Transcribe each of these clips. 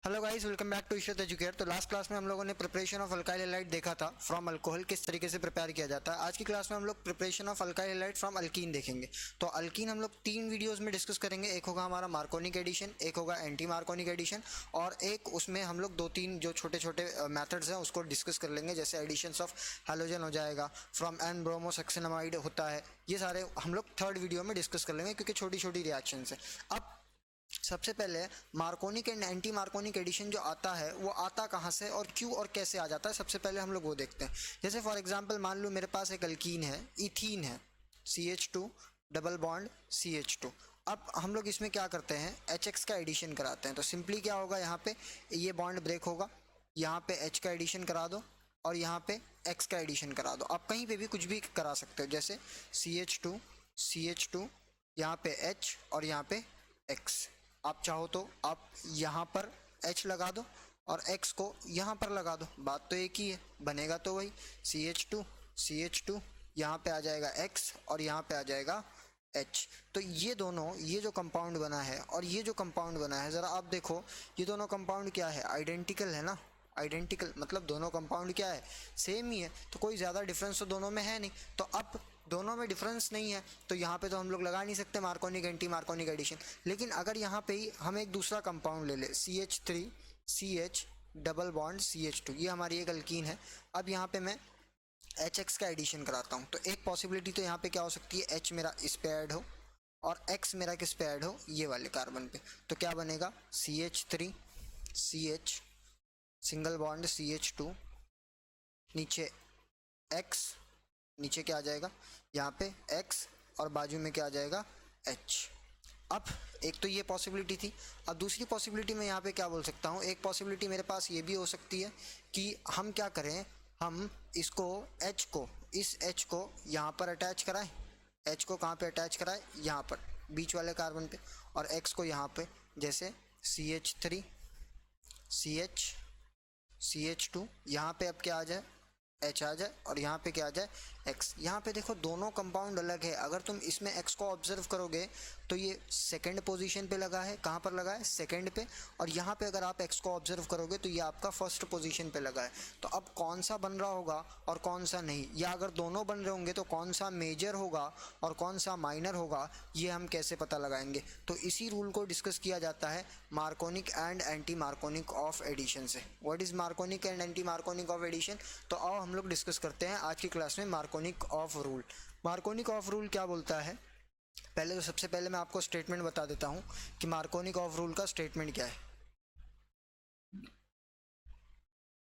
Hello guys, welcome back to Ishrat educator. तो last class में हम लोगों ने प्रिपरेशन ऑफ अल्काइल हैलाइड देखा था फ्रॉम अल्कोहल, किस तरीके से प्रिपेयर किया जाता है। आज की क्लास में हम लोग preparation of alkyl halide from alkyne देखेंगे। तो अल्कीन हम लोग 3 वीडियोस में डिस्कस करेंगे। एक होगा हमारा मार्कोनिक एडिशन, एक होगा एंटी मार्कोनिक एडिशन, और एक उसमें हम लोग 2-3 जो छोटे छोटे मेथड्स हैं उसको डिस्कस कर लेंगे, जैसे एडिशंस ऑफ हैलोजन हो जाएगा, फ्रॉम एन ब्रोमोसक्सिनामाइड होता है। ये सारे हम लोग थर्ड वीडियो में डिस्कस कर लेंगे क्योंकि छोटी छोटी रिएक्शन है। अब सबसे पहले Markovnikov and anti Markovnikov addition जो आता है वो आता कहाँ से और क्यों और कैसे आ जाता है, सबसे पहले हम लोग वो देखते हैं। जैसे फॉर एग्जांपल मान लो मेरे पास एक अल्कीन है, इथीन है, CH2 डबल बॉन्ड CH2। अब हम लोग इसमें क्या करते हैं, HX का एडिशन कराते हैं। तो सिंपली क्या होगा, यहाँ पे ये बॉन्ड ब्रेक होगा, यहाँ पे H का एडिशन करा दो और यहाँ पे X का एडिशन करा दो। आप कहीं पे भी कुछ भी करा सकते हो, जैसे CH2 यहाँ पे H और यहाँ पे X। आप चाहो तो आप यहाँ पर H लगा दो और X को यहाँ पर लगा दो, बात तो एक ही है, बनेगा तो वही CH2 यहाँ पे आ जाएगा X और यहाँ पे आ जाएगा H। तो ये दोनों, ये जो कंपाउंड बना है और ये जो कंपाउंड बना है, ज़रा आप देखो, ये दोनों कंपाउंड क्या है, आइडेंटिकल है ना। आइडेंटिकल मतलब दोनों कंपाउंड क्या है, सेम ही है। तो कोई ज़्यादा डिफरेंस तो दोनों में है नहीं। तो अब दोनों में डिफरेंस नहीं है तो यहाँ पे तो हम लोग लगा नहीं सकते मार्कोनिक एंटी मार्कोनिक एडिशन। लेकिन अगर यहाँ पे ही हम एक दूसरा कंपाउंड ले ले, CH3 CH double bond CH2, ये हमारी एक अल्कीन है। अब यहाँ पे मैं HX का एडिशन कराता हूँ, तो एक पॉसिबिलिटी तो यहाँ पे क्या हो सकती है, H मेरा इस पे ऐड हो और X मेरा किस पे ऐड हो, ये वाले कार्बन पे। तो क्या बनेगा, CH3 CH single bond CH2, नीचे X, नीचे क्या आ जाएगा, यहाँ पे X और बाजू में क्या आ जाएगा, H। अब एक तो ये पॉसिबिलिटी थी। अब दूसरी पॉसिबिलिटी मैं यहाँ पे क्या बोल सकता हूँ, एक पॉसिबिलिटी मेरे पास ये भी हो सकती है कि हम क्या करें, हम इसको H को, इस H को यहाँ पर अटैच कराएं। H को कहाँ पे अटैच कराएं, यहाँ पर बीच वाले कार्बन पे, और X को यहाँ पे, जैसे CH3 CH CH2, यहाँ पे अब क्या आ जाए, H आ जाए और यहाँ पे क्या आ जाए, X। यहाँ पे देखो दोनों कंपाउंड अलग है। अगर तुम इसमें X को ऑब्जर्व करोगे तो ये सेकंड पोजीशन पे लगा है, कहाँ पर लगा है, सेकंड पे। और यहाँ पे अगर आप X को ऑब्जर्व करोगे तो ये आपका फर्स्ट पोजीशन पे लगा है। तो अब कौन सा बन रहा होगा और कौन सा नहीं, या अगर दोनों बन रहे होंगे तो कौन सा मेजर होगा और कौन सा माइनर होगा, ये हम कैसे पता लगाएंगे। तो इसी रूल को डिस्कस किया जाता है Markovnikov and anti Markovnikov of addition से। What is Markovnikov and anti Markovnikov of addition. तो आओ हम लोग डिस्कस करते हैं आज की क्लास में मार्कोनिक ऑफ रूल। मार्कोनिक ऑफ रूल क्या बोलता है, पहले तो सबसे पहले मैं आपको स्टेटमेंट बता देता हूं कि मार्कोनिक ऑफ रूल का स्टेटमेंट क्या है।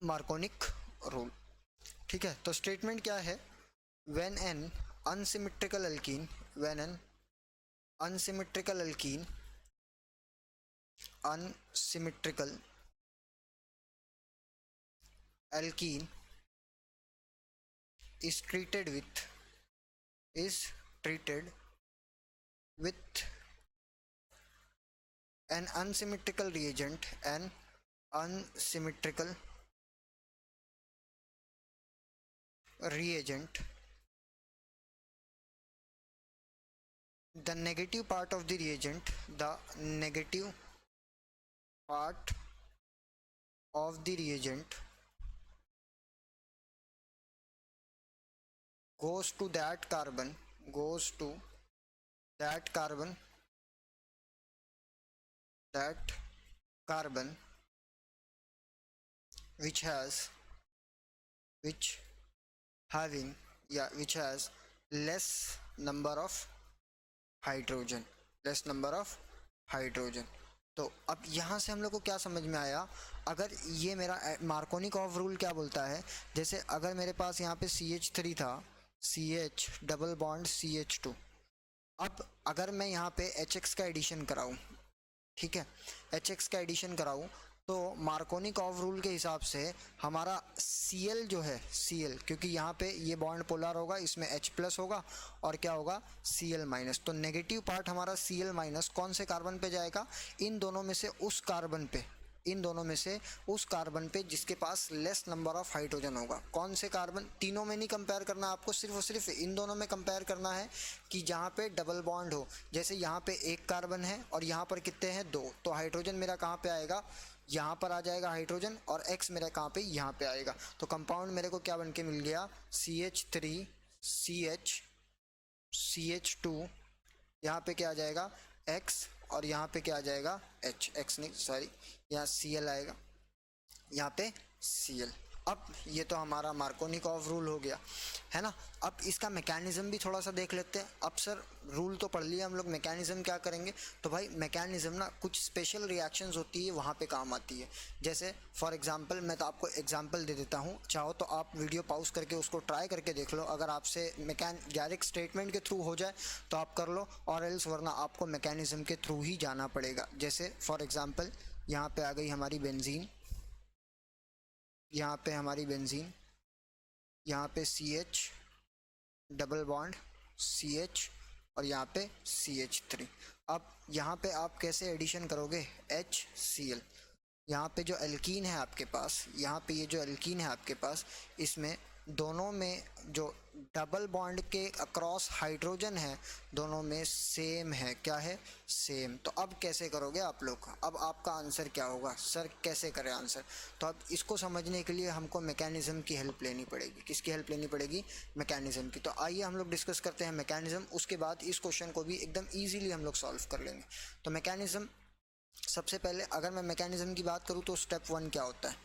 मार्कोनिक रूल, ठीक है। तो स्टेटमेंट क्या है, when an unsymmetrical alkyne, when an unsymmetrical alkyne, unsymmetrical alkene is treated with an unsymmetrical reagent, an unsymmetrical reagent, the negative part of the reagent, the negative part of the reagent goes to that carbon, goes to that carbon, that carbon which has, which having, yeah, which has less number of hydrogen, less number of hydrogen. तो अब यहाँ से हम लोग को क्या समझ में आया, अगर ये मेरा मार्कोनिक ऑफ रूल क्या बोलता है, जैसे अगर मेरे पास यहाँ पे CH3 था, CH डबल बॉन्ड CH2, अब अगर मैं यहाँ पे HX का एडिशन कराऊँ, ठीक है, HX का एडिशन कराऊँ, तो मार्कोनिक ऑफ रूल के हिसाब से हमारा Cl जो है, Cl, क्योंकि यहाँ पे ये बॉन्ड पोलर होगा, इसमें H प्लस होगा और क्या होगा, Cl माइनस। तो नेगेटिव पार्ट हमारा Cl माइनस कौन से कार्बन पे जाएगा, इन दोनों में से उस कार्बन पे, इन दोनों में से उस कार्बन पे जिसके पास लेस नंबर ऑफ हाइड्रोजन होगा। कौन से कार्बन, तीनों में नहीं कंपेयर करना आपको, सिर्फ और सिर्फ इन दोनों में कंपेयर करना है कि जहाँ पे डबल बॉन्ड हो। जैसे यहाँ पे एक कार्बन है और यहाँ पर कितने हैं, 2, तो हाइड्रोजन मेरा कहाँ पे आएगा, यहाँ पर आ जाएगा हाइड्रोजन और x मेरा कहाँ पे, यहाँ पे आएगा। तो कंपाउंड मेरे को क्या बन के मिल गया, CH3 CH2, यहाँ पे क्या आ जाएगा x और यहाँ पे क्या आ जाएगा H, x नहीं सॉरी, यहाँ Cl आएगा, यहाँ पे Cl। अब ये तो हमारा मार्कोनिकॉफ रूल हो गया है ना। अब इसका मैकेनिज्म भी थोड़ा सा देख लेते हैं। अब सर रूल तो पढ़ लिया हम लोग, मैकेनिज्म क्या करेंगे, तो भाई मैकेनिज्म ना कुछ स्पेशल रिएक्शंस होती है वहाँ पे काम आती है। जैसे फॉर एग्जांपल मैं तो आपको एग्जांपल दे देता हूँ, चाहो तो आप वीडियो पॉज करके उसको ट्राई करके देख लो, अगर आपसे डायरेक्ट स्टेटमेंट के थ्रू हो जाए तो आप कर लो, और एल्स वरना आपको मैकेनिज्म के थ्रू ही जाना पड़ेगा। जैसे फॉर एग्जाम्पल यहाँ पे आ गई हमारी बेंजीन, यहाँ पे हमारी बेंजीन, यहाँ पे CH डबल बॉन्ड CH और यहाँ पे CH3। अब यहाँ पे आप कैसे एडिशन करोगे, HCl। यहाँ पे जो एल्कीन है आपके पास, यहाँ पे ये जो एल्कीन है आपके पास, इसमें दोनों में जो डबल बॉन्ड के अक्रॉस हाइड्रोजन है दोनों में सेम है, क्या है, सेम। तो अब कैसे करोगे आप लोग, अब आपका आंसर क्या होगा, सर कैसे करें आंसर। तो अब इसको समझने के लिए हमको मैकेनिज्म की हेल्प लेनी पड़ेगी। किसकी हेल्प लेनी पड़ेगी, मैकेनिज्म की। तो आइए हम लोग डिस्कस करते हैं मैकेनिज्म, उसके बाद इस क्वेश्चन को भी एकदम ईजिली हम लोग सॉल्व कर लेंगे। तो मैकेनिज्म, सबसे पहले अगर मैं मैकेनिज्म की बात करूँ तो स्टेप 1 क्या होता है,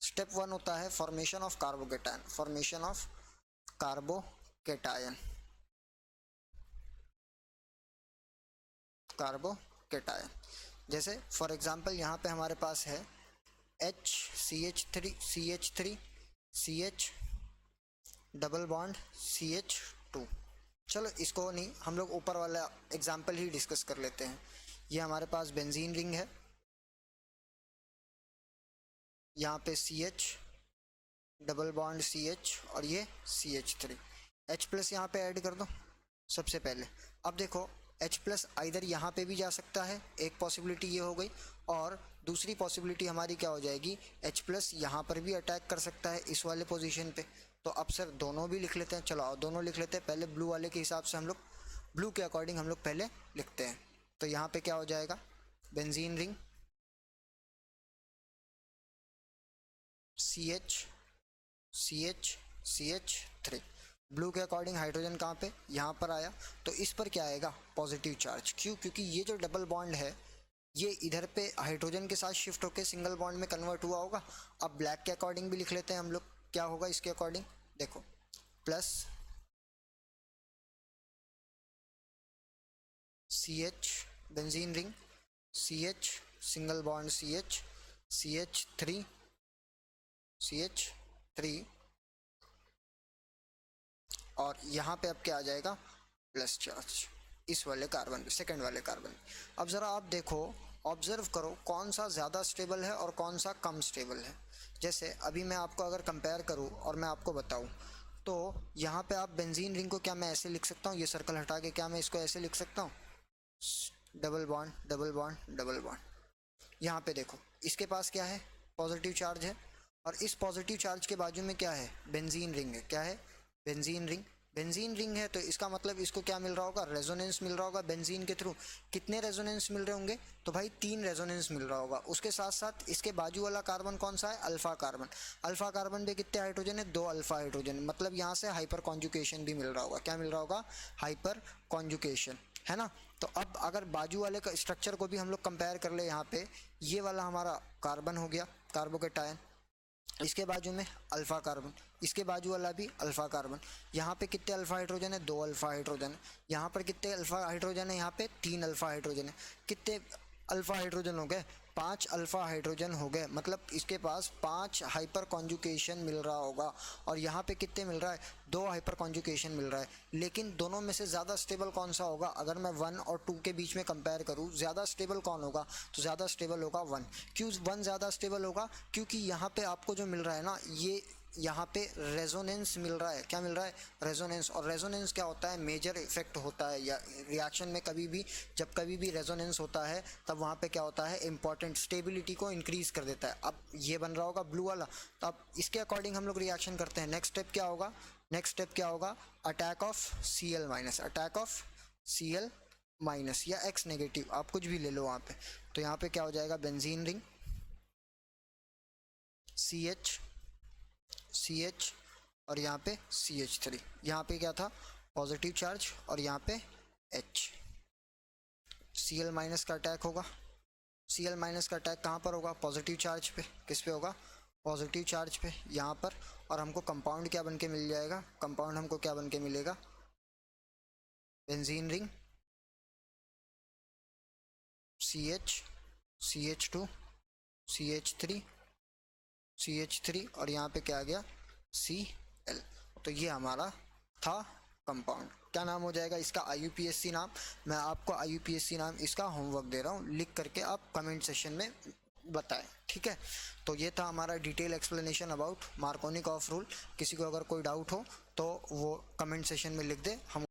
स्टेप वन होता है formation of carbocation, formation of carbocation, carbocation. जैसे फॉर एग्जांपल यहाँ पे हमारे पास है CH3 CH double bond CH2। चलो इसको नहीं, हम लोग ऊपर वाला एग्जांपल ही डिस्कस कर लेते हैं। ये हमारे पास बेंजीन रिंग है, यहाँ पे CH डबल बॉन्ड CH और ये CH3, H प्लस यहाँ पे ऐड कर दो सबसे पहले। अब देखो H प्लस इधर यहाँ पे भी जा सकता है, एक पॉसिबिलिटी ये हो गई, और दूसरी पॉसिबिलिटी हमारी क्या हो जाएगी, H प्लस यहाँ पर भी अटैक कर सकता है इस वाले पोजीशन पे। तो अब सर दोनों भी लिख लेते हैं, चलो आओ दोनों लिख लेते हैं। पहले ब्लू वाले के हिसाब से हम लोग, ब्लू के अकॉर्डिंग हम लोग पहले लिखते हैं। तो यहाँ पे क्या हो जाएगा, बेंजीन रिंग CH3। ब्लू के अकॉर्डिंग हाइड्रोजन कहाँ पे, यहाँ पर आया, तो इस पर क्या आएगा, पॉजिटिव चार्ज। क्यों, क्योंकि ये जो डबल बॉन्ड है ये इधर पे हाइड्रोजन के साथ शिफ्ट होकर सिंगल बॉन्ड में कन्वर्ट हुआ होगा। अब ब्लैक के अकॉर्डिंग भी लिख लेते हैं हम लोग, क्या होगा इसके अकॉर्डिंग, देखो plus CH benzene ring CH single bond CH3 और यहाँ पे अब क्या आ जाएगा, प्लस चार्ज इस वाले कार्बन पे, सेकेंड वाले कार्बन। अब ज़रा आप देखो, ऑब्जर्व करो कौन सा ज़्यादा स्टेबल है और कौन सा कम स्टेबल है। जैसे अभी मैं आपको अगर कंपेयर करूँ और मैं आपको बताऊँ, तो यहाँ पे आप बेंजीन रिंग को क्या मैं ऐसे लिख सकता हूँ, ये सर्कल हटा के क्या मैं इसको ऐसे लिख सकता हूँ, double bond double bond double bond. यहाँ पे देखो इसके पास क्या है, पॉजिटिव चार्ज है, और इस पॉजिटिव चार्ज के बाजू में क्या है, बेंजीन रिंग है, क्या है, बेंजीन रिंग। बेंजीन रिंग है तो इसका मतलब इसको क्या मिल रहा होगा, रेजोनेंस मिल रहा होगा बेंजीन के थ्रू। कितने रेजोनेंस मिल रहे होंगे, तो भाई 3 रेजोनेंस मिल रहा होगा। उसके साथ साथ इसके बाजू वाला कार्बन कौन सा है, अल्फा कार्बन। अल्फा कार्बन पे कितने हाइड्रोजन है, 2 अल्फा हाइड्रोजन, मतलब यहाँ से हाइपर कॉन्जुकेशन भी मिल रहा होगा। क्या मिल रहा होगा, हाइपर कॉन्जुकेशन, है ना। तो अब अगर बाजू वाले का स्ट्रक्चर को भी हम लोग कंपेयर कर ले, यहाँ पे ये वाला हमारा कार्बन हो गया कार्बोकेटायन, इसके बाजू में अल्फा कार्बन, इसके बाजू वाला भी अल्फा कार्बन। यहाँ पे कितने अल्फा हाइड्रोजन है, 2 अल्फा हाइड्रोजन है। यहाँ पर कितने अल्फा हाइड्रोजन है, यहाँ पे 3 अल्फा हाइड्रोजन है। कितने अल्फा हाइड्रोजन हो गए, 5 अल्फा हाइड्रोजन हो गए, मतलब इसके पास 5 हाइपर कॉन्जुकेशन मिल रहा होगा। और यहाँ पे कितने मिल रहा है, 2 हाइपर कॉन्जुकेशन मिल रहा है। लेकिन दोनों में से ज़्यादा स्टेबल कौन सा होगा, अगर मैं 1 और 2 के बीच में कंपेयर करूँ, ज़्यादा स्टेबल कौन होगा, तो ज़्यादा स्टेबल होगा 1। क्यों 1 ज़्यादा स्टेबल होगा, क्योंकि यहाँ पे आपको जो मिल रहा है ना, ये यहाँ पे रेजोनेंस मिल रहा है। क्या मिल रहा है, रेजोनेंस। और रेजोनेंस क्या होता है, मेजर इफेक्ट होता है, या रिएक्शन में कभी भी जब कभी भी रेजोनेंस होता है तब वहाँ पे क्या होता है, इंपॉर्टेंट स्टेबिलिटी को इंक्रीज कर देता है। अब ये बन रहा होगा ब्लू वाला, तो अब इसके अकॉर्डिंग हम लोग रिएक्शन करते हैं। नेक्स्ट स्टेप क्या होगा, नेक्स्ट स्टेप क्या होगा, attack of Cl minus, attack of Cl minus या X नेगेटिव, आप कुछ भी ले लो वहाँ पे। तो यहाँ पे क्या हो जाएगा, बेंजीन रिंग CH और यहाँ पे CH3। यहाँ पे क्या था, पॉजिटिव चार्ज, और यहाँ पे H। Cl माइनस का अटैक होगा। Cl माइनस का अटैक कहाँ पर होगा, पॉजिटिव चार्ज पे। किस पे होगा, पॉजिटिव चार्ज पे, यहाँ पर। और हमको कंपाउंड क्या बन के मिल जाएगा, कंपाउंड हमको क्या बन के मिलेगा, benzene ring CH CH2 CH3 और यहाँ पे क्या आ गया, Cl। तो ये हमारा था कंपाउंड। क्या नाम हो जाएगा इसका, IUPAC नाम। मैं आपको IUPAC नाम इसका होमवर्क दे रहा हूँ, लिख करके आप कमेंट सेशन में बताएं, ठीक है। तो ये था हमारा detail explanation about Markovnikov of rule. किसी को अगर कोई डाउट हो तो वो कमेंट सेशन में लिख दे, हम